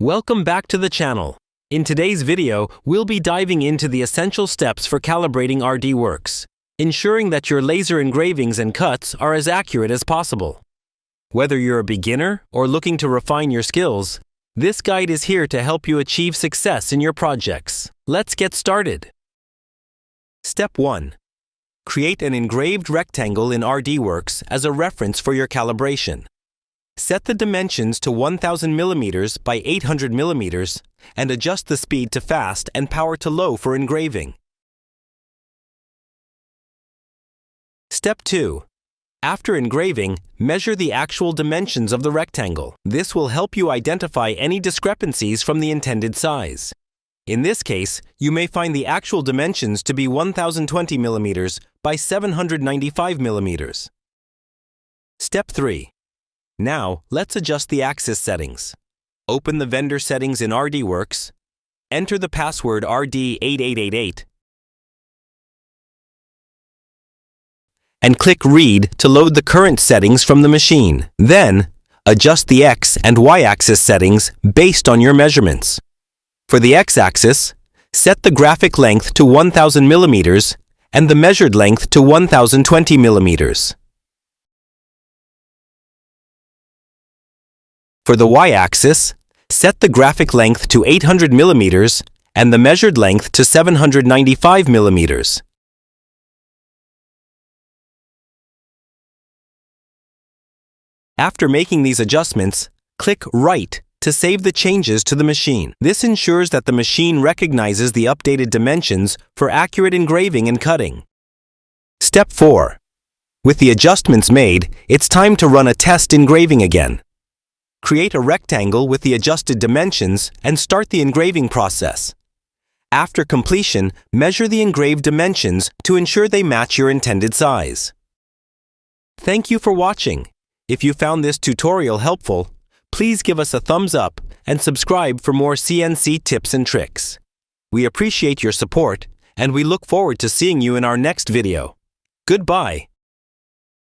Welcome back to the channel. In today's video, we'll be diving into the essential steps for calibrating RDWorks, ensuring that your laser engravings and cuts are as accurate as possible. Whether you're a beginner or looking to refine your skills, this guide is here to help you achieve success in your projects. Let's get started. Step 1. Create an engraved rectangle in RDWorks as a reference for your calibration. Set the dimensions to 1000 mm by 800 mm and adjust the speed to fast and power to low for engraving. Step 2. After engraving, measure the actual dimensions of the rectangle. This will help you identify any discrepancies from the intended size. In this case, you may find the actual dimensions to be 1020 mm by 795 mm. Step 3. Now, let's adjust the axis settings. Open the vendor settings in RDWorks, enter the password RD8888, and click Read to load the current settings from the machine. Then, adjust the X and Y-axis settings based on your measurements. For the X-axis, set the graphic length to 1000 mm and the measured length to 1020 mm. For the Y-axis, set the graphic length to 800 mm and the measured length to 795 mm. After making these adjustments, click Write to save the changes to the machine. This ensures that the machine recognizes the updated dimensions for accurate engraving and cutting. Step 4. With the adjustments made, it's time to run a test engraving again. Create a rectangle with the adjusted dimensions and start the engraving process. After completion, measure the engraved dimensions to ensure they match your intended size. Thank you for watching. If you found this tutorial helpful, please give us a thumbs up and subscribe for more CNC tips and tricks. We appreciate your support, and we look forward to seeing you in our next video. Goodbye.